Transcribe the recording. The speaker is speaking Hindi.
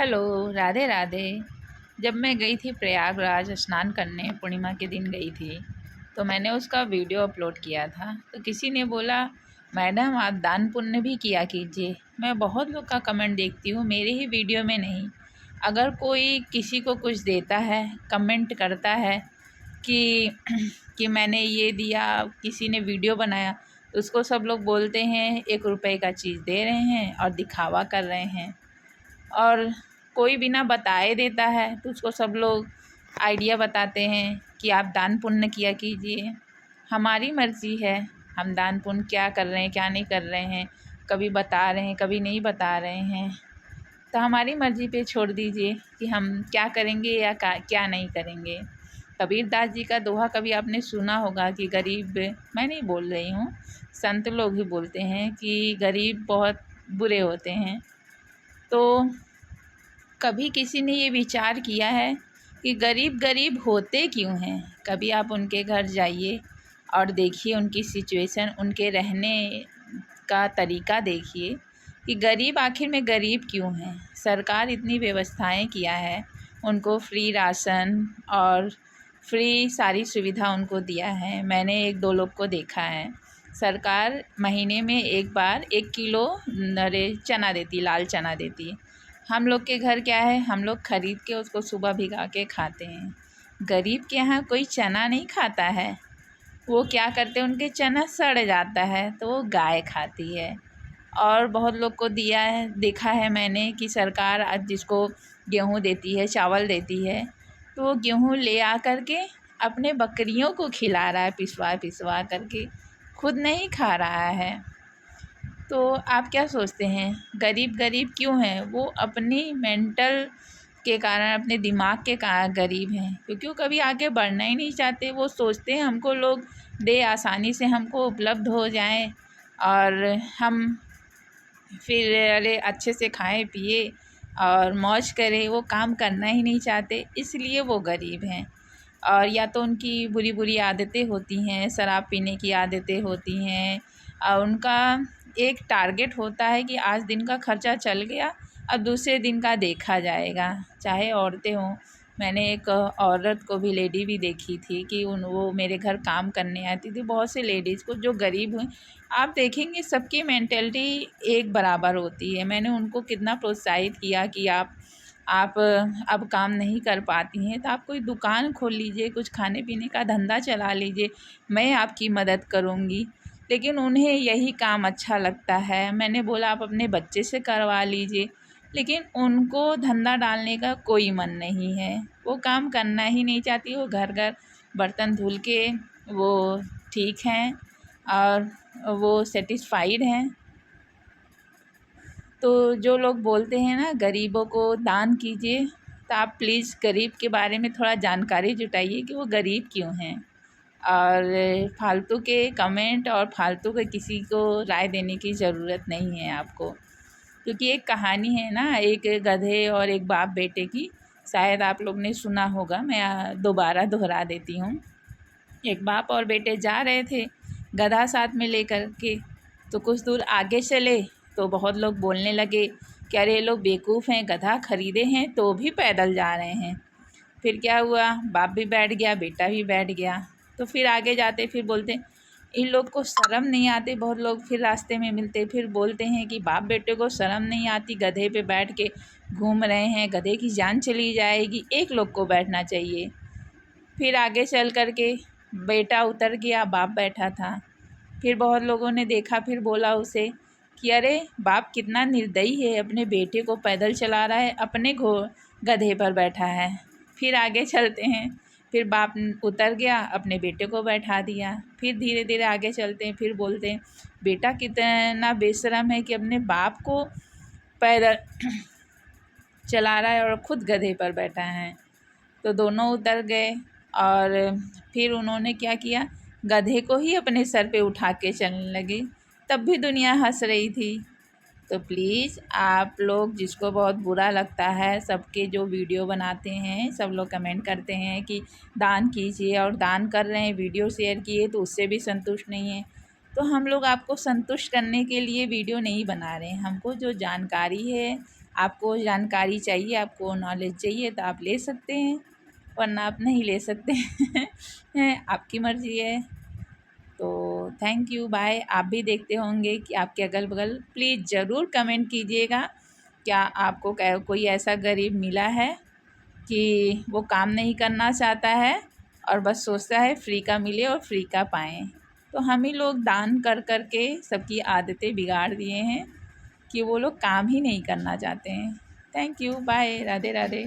हेलो, राधे राधे। जब मैं गई थी प्रयागराज स्नान करने, पूर्णिमा के दिन गई थी, तो मैंने उसका वीडियो अपलोड किया था। तो किसी ने बोला, मैडम आप दान पुण्य भी किया कीजिए। मैं बहुत लोग का कमेंट देखती हूँ, मेरे ही वीडियो में नहीं। अगर कोई किसी को कुछ देता है, कमेंट करता है कि कि मैंने ये दिया, किसी ने वीडियो बनाया, तो उसको सब लोग बोलते हैं 1 रुपए का चीज़ दे रहे हैं और दिखावा कर रहे हैं। और कोई बिना बताए देता है तो उसको सब लोग आइडिया बताते हैं कि आप दान पुण्य किया कीजिए। हमारी मर्ज़ी है, हम दान पुण्य क्या कर रहे हैं क्या नहीं कर रहे हैं, कभी बता रहे हैं कभी नहीं बता रहे हैं। तो हमारी मर्ज़ी पे छोड़ दीजिए कि हम क्या करेंगे या क्या नहीं करेंगे। कबीरदास जी का दोहा कभी आपने सुना होगा कि गरीब, मैं नहीं बोल रही हूँ, संत लोग ही बोलते हैं कि गरीब बहुत बुरे होते हैं। तो कभी किसी ने ये विचार किया है कि गरीब गरीब होते क्यों हैं? कभी आप उनके घर जाइए और देखिए उनकी सिचुएशन, उनके रहने का तरीका देखिए कि गरीब आखिर में गरीब क्यों हैं। सरकार इतनी व्यवस्थाएं किया है, उनको फ्री राशन और फ्री सारी सुविधा उनको दिया है। मैंने 1-2 लोग को देखा है, सरकार महीने में एक बार 1 किलो चना देती, लाल चना देती। हम लोग के घर क्या है, हम लोग ख़रीद के उसको सुबह भिगा के खाते हैं। गरीब के यहाँ कोई चना नहीं खाता है। वो क्या करते हैं, उनके चना सड़ जाता है तो वो गाय खाती है। और बहुत लोग को दिया है, देखा है मैंने कि सरकार आज जिसको गेहूँ देती है, चावल देती है, तो वो गेहूँ ले आ कर के अपने बकरियों को खिला रहा है, पिसवा पिसवा करके, खुद नहीं खा रहा है। तो आप क्या सोचते हैं, गरीब गरीब क्यों हैं? वो अपनी मेंटल के कारण, अपने दिमाग के कारण गरीब हैं, क्योंकि वो कभी आगे बढ़ना ही नहीं चाहते। वो सोचते हैं हमको लोग दे, आसानी से हमको उपलब्ध हो जाएं और हम फिर अरे अच्छे से खाएं पिए और मौज करें। वो काम करना ही नहीं चाहते, इसलिए वो गरीब हैं। और या तो उनकी बुरी बुरी आदतें होती हैं, शराब पीने की आदतें होती हैं, और उनका एक टारगेट होता है कि आज दिन का खर्चा चल गया, अब दूसरे दिन का देखा जाएगा। चाहे औरतें हों, मैंने एक औरत को भी, लेडी भी देखी थी कि वो मेरे घर काम करने आती थी। बहुत से लेडीज़ को जो गरीब हुई, आप देखेंगे सबकी मेंटेलिटी एक बराबर होती है। मैंने उनको कितना प्रोत्साहित किया कि आप अब काम नहीं कर पाती हैं तो आप कोई दुकान खोल लीजिए, कुछ खाने पीने का धंधा चला लीजिए, मैं आपकी मदद करूँगी। लेकिन उन्हें यही काम अच्छा लगता है। मैंने बोला आप अपने बच्चे से करवा लीजिए, लेकिन उनको धंधा डालने का कोई मन नहीं है। वो काम करना ही नहीं चाहती, वो घर घर बर्तन धुल के वो ठीक हैं और वो सेटिस्फाइड हैं। तो जो लोग बोलते हैं ना गरीबों को दान कीजिए, तो आप प्लीज़ गरीब के बारे में थोड़ा जानकारी जुटाइए कि वो गरीब क्यों हैं। और फालतू के कमेंट और फालतू के किसी को राय देने की ज़रूरत नहीं है आपको। क्योंकि एक कहानी है ना, एक गधे और एक बाप बेटे की, शायद आप लोग ने सुना होगा, मैं दोबारा दोहरा देती हूँ। एक बाप और बेटे जा रहे थे गधा साथ में लेकर के। तो कुछ दूर आगे चले तो बहुत लोग बोलने लगे कि अरे ये लोग बेवकूफ़ हैं, गधा खरीदे हैं तो भी पैदल जा रहे हैं। फिर क्या हुआ, बाप भी बैठ गया, बेटा भी बैठ गया। तो फिर आगे जाते फिर बोलते इन लोग को शर्म नहीं आती। बहुत लोग फिर रास्ते में मिलते फिर बोलते हैं कि बाप बेटे को शर्म नहीं आती, गधे पे बैठ के घूम रहे हैं, गधे की जान चली जाएगी, एक लोग को बैठना चाहिए। फिर आगे चल कर के बेटा उतर गया, बाप बैठा था। फिर बहुत लोगों ने देखा, फिर बोला उसे कि अरे बाप कितना निर्दयी है, अपने बेटे को पैदल चला रहा है, अपने गधे पर बैठा है। फिर आगे चलते हैं, फिर बाप उतर गया, अपने बेटे को बैठा दिया। फिर धीरे धीरे आगे चलते हैं, फिर बोलते हैं बेटा कितना बेशरम है कि अपने बाप को पैदल चला रहा है और खुद गधे पर बैठा है। तो दोनों उतर गए और फिर उन्होंने क्या किया, गधे को ही अपने सर पे उठा के चलने लगे। तब भी दुनिया हंस रही थी। तो प्लीज़ आप लोग, जिसको बहुत बुरा लगता है, सबके जो वीडियो बनाते हैं सब लोग कमेंट करते हैं कि दान कीजिए, और दान कर रहे हैं, वीडियो शेयर किए तो उससे भी संतुष्ट नहीं है। तो हम लोग आपको संतुष्ट करने के लिए वीडियो नहीं बना रहे हैं। हमको जो जानकारी है आपको जानकारी चाहिए, आपको नॉलेज चाहिए तो आप ले सकते हैं, वरना आप नहीं ले सकते हैं, आपकी मर्ज़ी है। तो थैंक यू, बाय। आप भी देखते होंगे कि आपके अगल बगल, प्लीज़ ज़रूर कमेंट कीजिएगा, क्या आपको कोई ऐसा गरीब मिला है कि वो काम नहीं करना चाहता है और बस सोचता है फ्री का मिले और फ्री का पाएँ। तो हम ही लोग दान कर कर के सबकी आदतें बिगाड़ दिए हैं कि वो लोग काम ही नहीं करना चाहते हैं। Thank you, bye, Radhe Radhe.